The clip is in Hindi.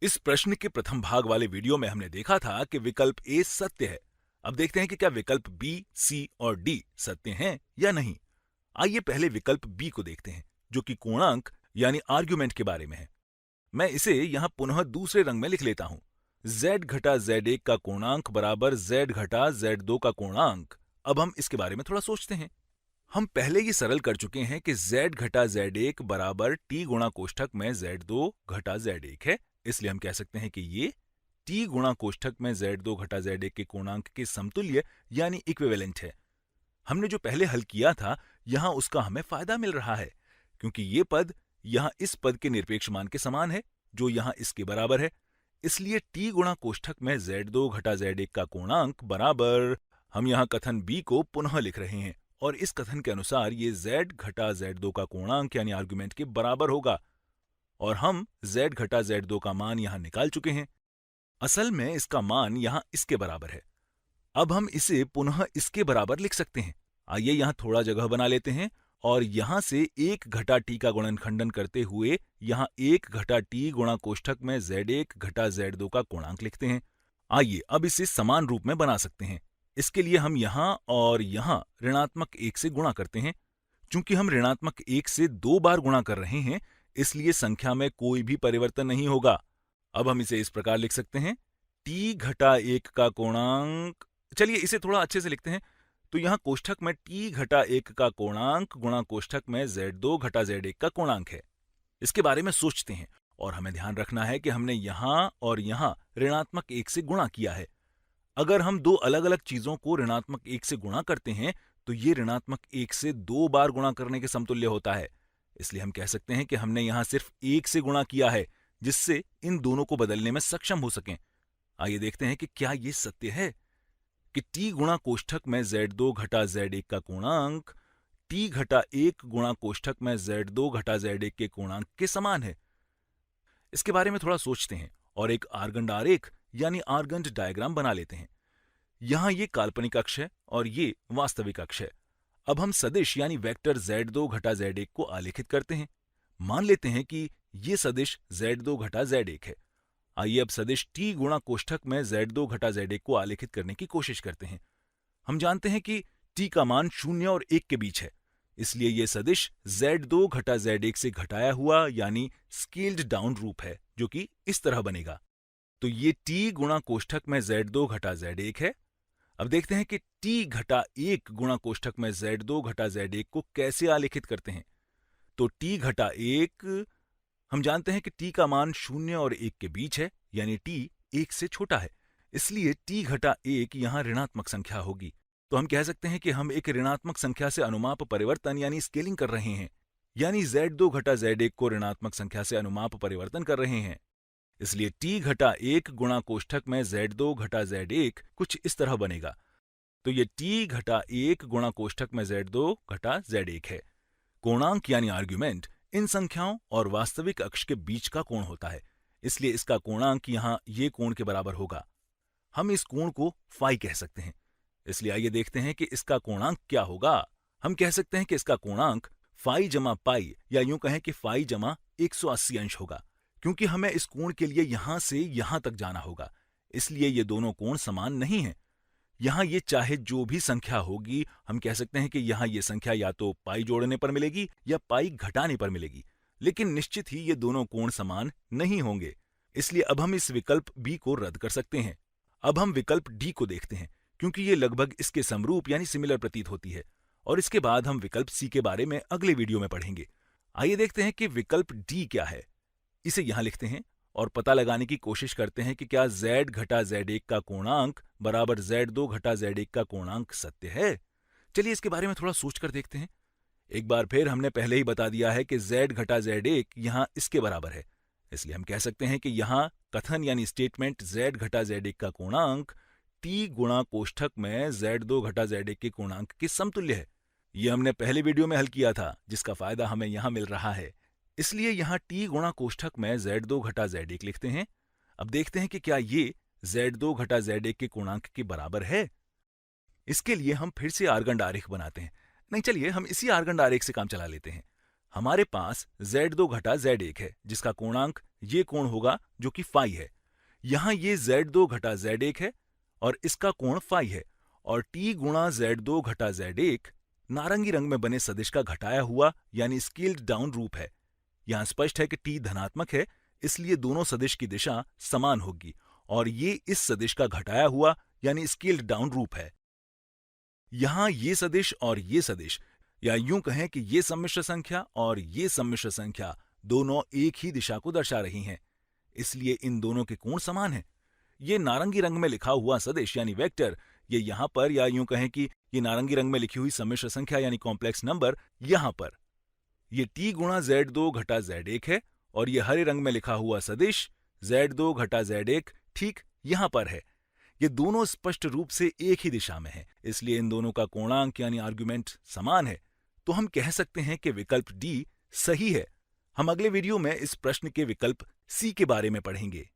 इस प्रश्न के प्रथम भाग वाले वीडियो में हमने देखा था कि विकल्प ए सत्य है। अब देखते हैं कि क्या विकल्प बी, सी और डी सत्य हैं या नहीं। आइए पहले विकल्प बी को देखते हैं, जो कि पूर्णांक यानी आर्ग्यूमेंट के बारे में है। मैं इसे यहां पुनः दूसरे रंग में लिख लेता हूं। z घटा z1 का पूर्णांक बराबर z घटा z2 का पूर्णांक। अब हम इसके बारे में थोड़ा सोचते हैं। हम पहले ही सरल कर चुके हैं कि z घटा z1 बराबर t गुणा कोष्ठक में z2 घटा z1 है। इसलिए हम कह सकते हैं कि ये t गुणा कोष्ठक में z2 घटा z1 के पूर्णांक के समतुल्य यानी इक्विवेलेंट है। हमने जो पहले हल किया था, यहां उसका हमें फायदा मिल रहा है, क्योंकि ये पद यहां इस पद के निरपेक्ष मान के समान है, जो यहां इसके बराबर है। इसलिए t गुणा कोष्ठक में z2 घटा z1 का पूर्णांक बराबर, हम यहां कथन b को पुनः लिख रहे हैं और इस कथन के अनुसार ये z घटा z2 का पूर्णांक यानी आर्गुमेंट के बराबर होगा। और हम z घटा z2 का मान यहां निकाल चुके हैं। असल में इसका मान यहां इसके बराबर है। अब हम इसे पुनः इसके बराबर लिख सकते हैं। आइए यहां थोड़ा जगह बना लेते हैं और यहां से 1 घटा टी का गुणनखंडन करते हुए यहां 1 घटा टी गुणा कोष्ठक में z1 घटा z2 का पूर्णांक लिखते हैं। आइए अब इसे समान रूप में बना सकते हैं। इसके लिए हम यहां और यहां ऋणात्मक 1 से गुणा करते हैं। चूंकि हम ऋणात्मक 1 से 2 बार गुणा कर रहे हैं, इसलिए संख्या में कोई भी परिवर्तन नहीं होगा। अब हम इसे इस प्रकार लिख सकते हैं, t घटा 1 का कोणांक। चलिए इसे थोड़ा अच्छे से लिखते हैं। तो यहां कोष्ठक में t घटा 1 का कोणांक गुणा कोष्ठक में z2 घटा z1 का कोणांक है। इसके बारे में सोचते हैं और हमें ध्यान रखना है कि हमने यहां और यहां ऋणात्मक 1 से गुणा किया है। अगर हम दो अलग अलग चीजों को ऋणात्मक 1 से गुणा करते हैं, तो ये ऋणात्मक 1 से 2 बार गुणा करने के समतुल्य होता है। इसलिए हम कह सकते हैं कि हमने यहां सिर्फ 1 से गुणा किया है, जिससे इन दोनों को बदलने में सक्षम हो सकें। आइए देखते हैं कि क्या यह सत्य है कि t गुणा कोष्ठक में z2 घटा z1 का पूर्णांक t घटा 1 गुणा कोष्ठक में z2 घटा z1 के पूर्णांक के समान है। इसके बारे में थोड़ा सोचते हैं और एक आर्गन आरेख यानी आर्गन डायग्राम बना लेते हैं। यहां ये काल्पनिक अक्ष है और ये वास्तविक अक्ष है। अब हम सदिश यानी वेक्टर z2 घटा z1 को आलेखित करते हैं। मान लेते हैं कि ये सदिश z2 घटा z1 है। आइए अब सदिश t गुणा कोष्ठक में z2 घटा z1 को आलेखित करने की कोशिश करते हैं। हम जानते हैं कि t का मान 0 और 1 के बीच है, इसलिए यह सदिश z2 घटा z1 से घटाया हुआ यानी स्केल्ड डाउन रूप है, जो कि इस तरह बनेगा। तो ये t गुणा कोष्ठक में z2 घटा z1 है। अब देखते हैं कि t घटा 1 गुणा कोष्ठक में z2 घटा z1 को कैसे आलेखित करते हैं। तो t घटा 1, हम जानते हैं कि t का मान 0 और 1 के बीच है, यानी t 1 से छोटा है। इसलिए t घटा 1 यहां ऋणात्मक संख्या होगी। तो हम कह सकते हैं कि हम एक ऋणात्मक संख्या से अनुमाप परिवर्तन यानी स्केलिंग कर रहे हैं, यानी z2 घटा z1 को ऋणात्मक संख्या से अनुमाप परिवर्तन कर रहे हैं। इसलिए t घटा 1 गुणा कोष्ठक में z2 घटा z1 कुछ इस तरह बनेगा। तो ये t घटा 1 गुणा कोष्ठक में z2 घटा z1 है। कोणांक यानी आर्ग्यूमेंट इन संख्याओं और वास्तविक अक्ष के बीच का कोण होता है, इसलिए इसका कोणांक यहां ये कोण के बराबर होगा। हम इस कोण को फाई कह सकते हैं। इसलिए आइए देखते हैं कि इसका कोणांक क्या होगा। हम कह सकते हैं कि इसका कोणांक फाई जमा पाई, या यूं कहें कि फाई जमा 180 अंश होगा, क्योंकि हमें इस कोण के लिए यहां से यहां तक जाना होगा। इसलिए ये दोनों कोण समान नहीं हैं। यहां ये चाहे जो भी संख्या होगी, हम कह सकते हैं कि यहां ये संख्या या तो पाई जोड़ने पर मिलेगी या पाई घटाने पर मिलेगी, लेकिन निश्चित ही ये दोनों कोण समान नहीं होंगे। इसलिए अब हम इस विकल्प बी को रद्द कर सकते हैं। अब हम विकल्प डी को देखते हैं, क्योंकि ये लगभग इसके समरूप यानी सिमिलर प्रतीत होती है, और इसके बाद हम विकल्प सी के बारे में अगले वीडियो में पढ़ेंगे। आइए देखते हैं कि विकल्प डी क्या है। इसे यहां लिखते हैं और पता लगाने की कोशिश करते हैं कि क्या z घटा z1 का कोणांक बराबर z2 घटा z1 का कोणांक सत्य है। चलिए इसके बारे में थोड़ा सोचकर देखते हैं। एक बार फिर हमने पहले ही बता दिया है कि z घटा z1 यहां इसके बराबर है, इसलिए हम कह सकते हैं कि यहां कथन यानी स्टेटमेंट z घटा z1 का कोणांक t गुणा कोष्ठक में z2 घटा z1 के कोणांक के समतुल्य है। यह हमने पहले वीडियो में हल किया था, जिसका फायदा हमें यहां मिल रहा है। इसलिए यहां t गुणा कोष्ठक में z2 घटा z1 लिखते हैं। अब देखते हैं कि क्या ये z2 घटा z1 के कोणांक के बराबर है। इसके लिए हम फिर से आर्गन आरेख बनाते हैं। नहीं, चलिए हम इसी आर्गन आरेख से काम चला लेते हैं। हमारे पास Z2 घटा Z1 है, जिसका कोणांक ये कोण होगा जो कि फाई है। यहां ये Z2 घटा Z1 है और इसका कोण फाई है, और T गुणा Z2 घटा Z1 नारंगी रंग में बने सदिश का घटाया हुआ यानी स्केल्ड डाउन रूप है। यहां स्पष्ट है कि T धनात्मक है, इसलिए दोनों सदिश की दिशा समान होगी, और ये इस सदिश का घटाया हुआ यानी स्केल्ड डाउन रूप है। यहां ये सदिश और ये सदिश, या यूं कहें कि ये सम्मिश्र संख्या और ये सम्मिश्र संख्या दोनों एक ही दिशा को दर्शा रही हैं, इसलिए इन दोनों के कोण समान हैं। ये नारंगी रंग में लिखा हुआ सदिश यानी वेक्टर, ये यहां पर, या यूं कहें कि ये नारंगी रंग में लिखी हुई सम्मिश्र संख्या यानी कॉम्प्लेक्स नंबर यहां पर, ये T गुणा Z2 घटा Z1 है, और ये हरे रंग में लिखा हुआ सदिश Z2 घटा Z1 ठीक यहां पर है। ये दोनों स्पष्ट रूप से एक ही दिशा में हैं, इसलिए इन दोनों का कोणांक यानी आर्गुमेंट समान है। तो हम कह सकते हैं कि विकल्प डी सही है। हम अगले वीडियो में इस प्रश्न के विकल्प सी के बारे में पढ़ेंगे।